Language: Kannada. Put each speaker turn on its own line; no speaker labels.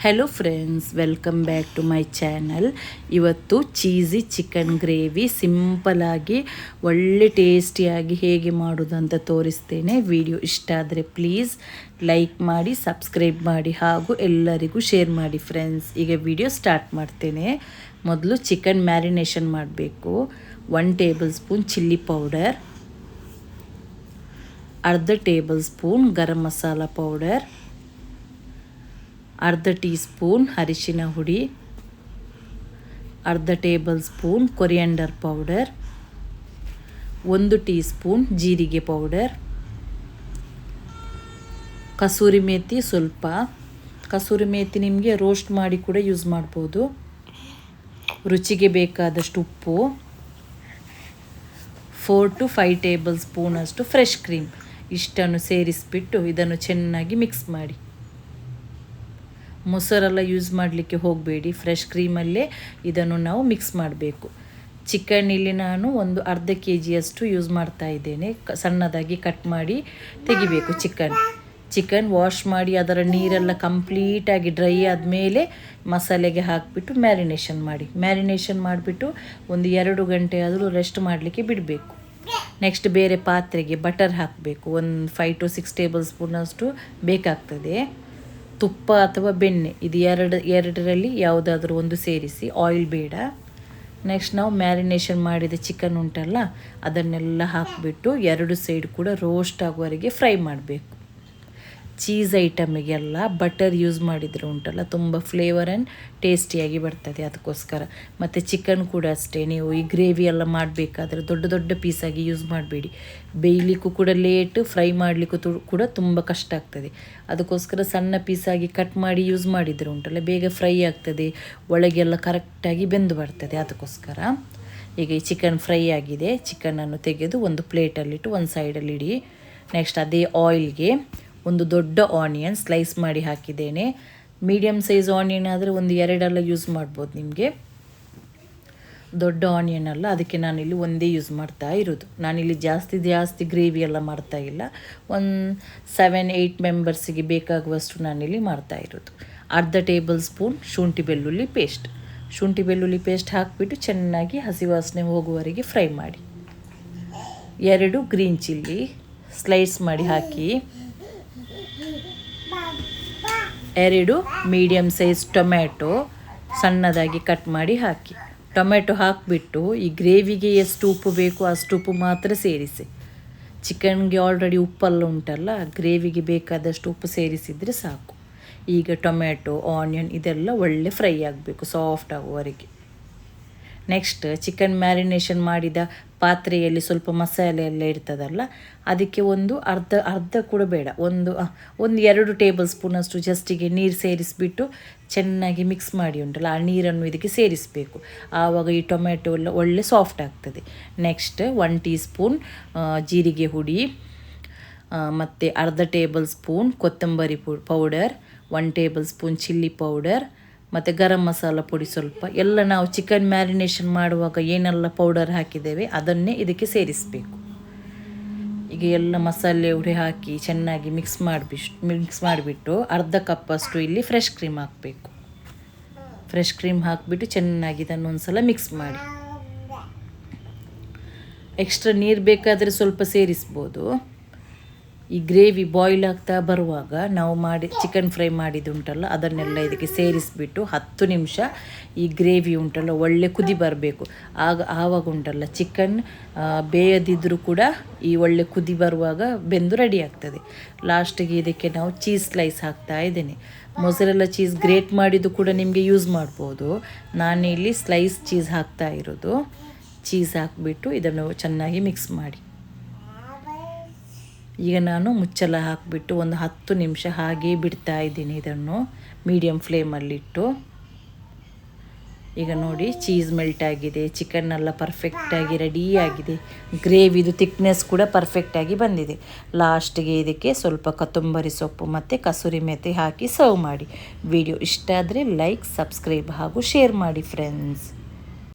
Hello friends, welcome back to my channel. ಇವತ್ತು ಚೀಸಿ ಚಿಕನ್ ಗ್ರೇವಿ ಸಿಂಪಲಾಗಿ ಒಳ್ಳೆ ಟೇಸ್ಟಿಯಾಗಿ ಹೇಗೆ ಮಾಡೋದು ಅಂತ ತೋರಿಸ್ತೇನೆ. ವಿಡಿಯೋ ಇಷ್ಟ ಆದರೆ ಪ್ಲೀಸ್ ಲೈಕ್ ಮಾಡಿ, ಸಬ್ಸ್ಕ್ರೈಬ್ ಮಾಡಿ ಹಾಗೂ ಎಲ್ಲರಿಗೂ ಶೇರ್ ಮಾಡಿ ಫ್ರೆಂಡ್ಸ್. ಈಗ ವಿಡಿಯೋ ಸ್ಟಾರ್ಟ್ ಮಾಡ್ತೇನೆ. ಮೊದಲು ಚಿಕನ್ ಮ್ಯಾರಿನೇಷನ್ ಮಾಡಬೇಕು. 1 ಟೇಬಲ್ ಸ್ಪೂನ್ ಚಿಲ್ಲಿ ಪೌಡರ್, ಅರ್ಧ table spoon garam masala powder, ಅರ್ಧ ಟೀ ಸ್ಪೂನ್ ಅರಿಶಿನ ಹುಡಿ, ಅರ್ಧ table spoon coriander powder, 1 tea spoon ಜೀರಿಗೆ ಪೌಡರ್, ಕಸೂರಿ ಮೇಥಿ ಸ್ವಲ್ಪ. ಕಸೂರಿ ಮೇಥಿ ನಿಮಗೆ ರೋಸ್ಟ್ ಮಾಡಿ ಕೂಡ ಯೂಸ್ ಮಾಡ್ಬೋದು. ರುಚಿಗೆ ಬೇಕಾದಷ್ಟು ಉಪ್ಪು, 4 to 5 ಟೇಬಲ್ ಸ್ಪೂನ್ ಅಷ್ಟು ಫ್ರೆಶ್ ಕ್ರೀಮ್. ಇಷ್ಟನ್ನು ಸೇರಿಸಿಬಿಟ್ಟು ಇದನ್ನು ಚೆನ್ನಾಗಿ ಮಿಕ್ಸ್ ಮಾಡಿ. ಮೊಸರೆಲ್ಲ ಯೂಸ್ ಮಾಡಲಿಕ್ಕೆ ಹೋಗಬೇಡಿ, ಫ್ರೆಶ್ ಕ್ರೀಮಲ್ಲೇ ಇದನ್ನು ನಾವು ಮಿಕ್ಸ್ ಮಾಡಬೇಕು. ಚಿಕನ್ ಇಲ್ಲಿ ನಾನು ಒಂದು ಅರ್ಧ KGಯಷ್ಟು ಯೂಸ್ ಮಾಡ್ತಾ ಇದ್ದೇನೆ. ಸಣ್ಣದಾಗಿ ಕಟ್ ಮಾಡಿ ತೆಗಿಬೇಕು. ಚಿಕನ್ ವಾಶ್ ಮಾಡಿ ಅದರ ನೀರೆಲ್ಲ ಕಂಪ್ಲೀಟಾಗಿ ಡ್ರೈ ಆದಮೇಲೆ ಮಸಾಲೆಗೆ ಹಾಕಿಬಿಟ್ಟು ಮ್ಯಾರಿನೇಷನ್ ಮಾಡಿಬಿಟ್ಟು ಒಂದು 2 ಗಂಟೆ ಆದರೂ ರೆಸ್ಟ್ ಮಾಡಲಿಕ್ಕೆ ಬಿಡಬೇಕು. ನೆಕ್ಸ್ಟ್ ಬೇರೆ ಪಾತ್ರೆಗೆ ಬಟರ್ ಹಾಕಬೇಕು. ಒಂದು 5 to 6 ಟೇಬಲ್ ಸ್ಪೂನಷ್ಟು ಬೇಕಾಗ್ತದೆ. ತುಪ್ಪ ಅಥವಾ ಬೆಣ್ಣೆ ಇದು ಎರಡರಲ್ಲಿ ಯಾವುದಾದ್ರೂ ಒಂದು ಸೇರಿಸಿ, ಆಯಿಲ್ ಬೇಡ. ನೆಕ್ಸ್ಟ್ ನಾವು ಮ್ಯಾರಿನೇಷನ್ ಮಾಡಿದ ಚಿಕನ್ ಉಂಟಲ್ಲ ಅದನ್ನೆಲ್ಲ ಹಾಕಿಬಿಟ್ಟು 2 ಸೈಡ್ ಕೂಡ ರೋಸ್ಟ್ ಆಗುವವರೆಗೆ ಫ್ರೈ ಮಾಡಬೇಕು. ಚೀಸ್ ಐಟಮಿಗೆಲ್ಲ ಬಟರ್ ಯೂಸ್ ಮಾಡಿದರೆ ಉಂಟಲ್ಲ ತುಂಬ ಫ್ಲೇವರ್ ಆ್ಯಂಡ್ ಟೇಸ್ಟಿಯಾಗಿ ಬರ್ತದೆ. ಅದಕ್ಕೋಸ್ಕರ ಮತ್ತು ಚಿಕನ್ ಕೂಡ ಅಷ್ಟೇ, ನೀವು ಈ ಗ್ರೇವಿ ಎಲ್ಲ ಮಾಡಬೇಕಾದ್ರೆ ದೊಡ್ಡ ದೊಡ್ಡ ಪೀಸಾಗಿ ಯೂಸ್ ಮಾಡಬೇಡಿ. ಬೇಯಲಿಕ್ಕೂ ಕೂಡ ಲೇಟ್, ಫ್ರೈ ಮಾಡಲಿಕ್ಕೂ ಕೂಡ ತುಂಬ ಕಷ್ಟ ಆಗ್ತದೆ. ಅದಕ್ಕೋಸ್ಕರ ಸಣ್ಣ ಪೀಸಾಗಿ ಕಟ್ ಮಾಡಿ ಯೂಸ್ ಮಾಡಿದರೆ ಉಂಟಲ್ಲ ಬೇಗ ಫ್ರೈ ಆಗ್ತದೆ, ಒಳಗೆಲ್ಲ ಕರೆಕ್ಟಾಗಿ ಬೆಂದು ಬರ್ತದೆ. ಅದಕ್ಕೋಸ್ಕರ ಈಗ ಈ ಚಿಕನ್ ಫ್ರೈ ಆಗಿದೆ. ಚಿಕನನ್ನು ತೆಗೆದು ಒಂದು ಪ್ಲೇಟಲ್ಲಿಟ್ಟು ಒಂದು ಸೈಡಲ್ಲಿ ಇಡಿ. ನೆಕ್ಸ್ಟ್ ಅದೇ ಆಯಿಲ್ಗೆ ಒಂದು ದೊಡ್ಡ ಆನಿಯನ್ ಸ್ಲೈಸ್ ಮಾಡಿ ಹಾಕಿದ್ದೇನೆ. ಮೀಡಿಯಮ್ ಸೈಜ್ ಆನಿಯನ್ ಆದರೆ ಒಂದು 2 ಯೂಸ್ ಮಾಡ್ಬೋದು. ನಿಮಗೆ ದೊಡ್ಡ ಆನಿಯನ್ ಅಲ್ಲ, ಅದಕ್ಕೆ ನಾನಿಲ್ಲಿ ಒಂದೇ ಯೂಸ್ ಮಾಡ್ತಾ ಇರೋದು. ನಾನಿಲ್ಲಿ ಜಾಸ್ತಿ ಗ್ರೇವಿ ಎಲ್ಲ ಮಾಡ್ತಾ ಇಲ್ಲ. ಒಂದು 7-8 ಮೆಂಬರ್ಸಿಗೆ ಬೇಕಾಗುವಷ್ಟು ನಾನಿಲ್ಲಿ ಮಾಡ್ತಾ ಇರೋದು. ಅರ್ಧ ಟೇಬಲ್ ಸ್ಪೂನ್ ಶುಂಠಿ ಬೆಳ್ಳುಳ್ಳಿ ಪೇಸ್ಟ್ ಹಾಕಿಬಿಟ್ಟು ಚೆನ್ನಾಗಿ ಹಸಿ ವಾಸನೆ ಹೋಗುವವರೆಗೆ ಫ್ರೈ ಮಾಡಿ. 2 ಗ್ರೀನ್ ಚಿಲ್ಲಿ ಸ್ಲೈಸ್ ಮಾಡಿ ಹಾಕಿ. 2 ಮೀಡಿಯಮ್ ಸೈಜ್ ಟೊಮ್ಯಾಟೊ ಸಣ್ಣದಾಗಿ ಕಟ್ ಮಾಡಿ ಹಾಕಿ. ಟೊಮೆಟೊ ಹಾಕಿಬಿಟ್ಟು ಈ ಗ್ರೇವಿಗೆ ಎಷ್ಟು ಉಪ್ಪು ಬೇಕು ಅಷ್ಟು ಉಪ್ಪು ಮಾತ್ರ ಸೇರಿಸಿ. ಚಿಕನ್ಗೆ ಆಲ್ರೆಡಿ ಉಪ್ಪೆಲ್ಲ ಉಂಟಲ್ಲ, ಗ್ರೇವಿಗೆ ಬೇಕಾದಷ್ಟು ಉಪ್ಪು ಸೇರಿಸಿದರೆ ಸಾಕು. ಈಗ ಟೊಮೆಟೊ, ಆನಿಯನ್ ಇದೆಲ್ಲ ಒಳ್ಳೆ ಫ್ರೈ ಆಗಬೇಕು ಸಾಫ್ಟ್ ಆಗುವವರೆಗೆ. ನೆಕ್ಸ್ಟ್ ಚಿಕನ್ ಮ್ಯಾರಿನೇಷನ್ ಮಾಡಿದ ಪಾತ್ರೆಯಲ್ಲಿ ಸ್ವಲ್ಪ ಮಸಾಲೆ ಎಲ್ಲ ಇರ್ತದಲ್ಲ, ಅದಕ್ಕೆ ಒಂದು ಅರ್ಧ ಕೂಡ ಬೇಡ, ಒಂದು 2 ಟೇಬಲ್ ಸ್ಪೂನಷ್ಟು ಜಸ್ಟಿಗೆ ನೀರು ಸೇರಿಸಿಬಿಟ್ಟು ಚೆನ್ನಾಗಿ ಮಿಕ್ಸ್ ಮಾಡಿ ಉಂಟಲ್ಲ ಆ ನೀರನ್ನು ಇದಕ್ಕೆ ಸೇರಿಸಬೇಕು. ಆವಾಗ ಈ ಟೊಮೆಟೊ ಎಲ್ಲ ಒಳ್ಳೆ ಸಾಫ್ಟ್ ಆಗ್ತದೆ. ನೆಕ್ಸ್ಟ್ 1 ಟೀ ಸ್ಪೂನ್ ಜೀರಿಗೆ ಹುಡಿ, ಮತ್ತು ಅರ್ಧ ಟೇಬಲ್ ಸ್ಪೂನ್ ಕೊತ್ತಂಬರಿ powder, 1 table spoon chilli powder ಮತ್ತು ಗರಂ ಮಸಾಲ ಪುಡಿ ಸ್ವಲ್ಪ. ಎಲ್ಲ ನಾವು ಚಿಕನ್ ಮ್ಯಾರಿನೇಷನ್ ಮಾಡುವಾಗ ಏನೆಲ್ಲ ಪೌಡರ್ ಹಾಕಿದ್ದೇವೆ ಅದನ್ನೇ ಇದಕ್ಕೆ ಸೇರಿಸಬೇಕು. ಈಗ ಎಲ್ಲ ಮಸಾಲೆ ಹುಡಿ ಹಾಕಿ ಚೆನ್ನಾಗಿ ಮಿಕ್ಸ್ ಮಾಡಿಬಿಟ್ಟು ಅರ್ಧ ಕಪ್ಪಷ್ಟು ಇಲ್ಲಿ ಫ್ರೆಶ್ ಕ್ರೀಮ್ ಹಾಕಬೇಕು. ಫ್ರೆಶ್ ಕ್ರೀಮ್ ಹಾಕಿಬಿಟ್ಟು ಚೆನ್ನಾಗಿ ಇದನ್ನು ಒಂದು ಸಲ ಮಿಕ್ಸ್ ಮಾಡಿ. ಎಕ್ಸ್ಟ್ರಾ ನೀರು ಬೇಕಾದರೆ ಸ್ವಲ್ಪ ಸೇರಿಸ್ಬೋದು. ಈ ಗ್ರೇವಿ ಬಾಯ್ಲ್ ಆಗ್ತಾ ಬರುವಾಗ ನಾವು ಚಿಕನ್ ಫ್ರೈ ಮಾಡಿದುಂಟಲ್ಲ ಅದನ್ನೆಲ್ಲ ಇದಕ್ಕೆ ಸೇರಿಸಿಬಿಟ್ಟು 10 ನಿಮಿಷ ಈ ಗ್ರೇವಿ ಉಂಟಲ್ಲ ಒಳ್ಳೆ ಕುದಿ ಬರಬೇಕು. ಆವಾಗ ಉಂಟಲ್ಲ ಚಿಕನ್ ಬೇಯದಿದ್ದರೂ ಕೂಡ ಈ ಒಳ್ಳೆ ಕುದಿ ಬರುವಾಗ ಬೆಂದು ರೆಡಿ ಆಗ್ತದೆ. ಲಾಸ್ಟಿಗೆ ಇದಕ್ಕೆ ನಾವು ಚೀಸ್ ಸ್ಲೈಸ್ ಹಾಕ್ತಾ ಇದ್ದೇನೆ. ಮೊಸರೆಲ್ಲ ಚೀಸ್ ಗ್ರೇಟ್ ಮಾಡಿದ್ದು ಕೂಡ ನಿಮಗೆ ಯೂಸ್ ಮಾಡ್ಬೋದು. ನಾನಿಲ್ಲಿ ಸ್ಲೈಸ್ ಚೀಸ್ ಹಾಕ್ತಾ ಇರೋದು. ಚೀಸ್ ಹಾಕಿಬಿಟ್ಟು ಇದನ್ನು ಚೆನ್ನಾಗಿ ಮಿಕ್ಸ್ ಮಾಡಿ. ಈಗ ನಾನು ಮುಚ್ಚಳ ಹಾಕಿಬಿಟ್ಟು ಒಂದು 10 ನಿಮಿಷ ಹಾಗೇ ಬಿಡ್ತಾ ಇದ್ದೀನಿ ಇದನ್ನು ಮೀಡಿಯಮ್ ಫ್ಲೇಮಲ್ಲಿಟ್ಟು. ಈಗ ನೋಡಿ ಚೀಸ್ ಮೆಲ್ಟ್ ಆಗಿದೆ, ಚಿಕನ್ ಎಲ್ಲ ಪರ್ಫೆಕ್ಟಾಗಿ ರೆಡಿಯಾಗಿದೆ, ಗ್ರೇವಿದು ಥಿಕ್ನೆಸ್ ಕೂಡ ಪರ್ಫೆಕ್ಟಾಗಿ ಬಂದಿದೆ. ಲಾಸ್ಟಿಗೆ ಇದಕ್ಕೆ ಸ್ವಲ್ಪ ಕೊತ್ತಂಬರಿ ಸೊಪ್ಪು ಮತ್ತು ಕಸೂರಿ ಮೇಥಿ ಹಾಕಿ ಸರ್ವ್ ಮಾಡಿ. ವಿಡಿಯೋ ಇಷ್ಟ ಆದರೆ ಲೈಕ್, ಸಬ್ಸ್ಕ್ರೈಬ್ ಹಾಗೂ ಶೇರ್ ಮಾಡಿ ಫ್ರೆಂಡ್ಸ್.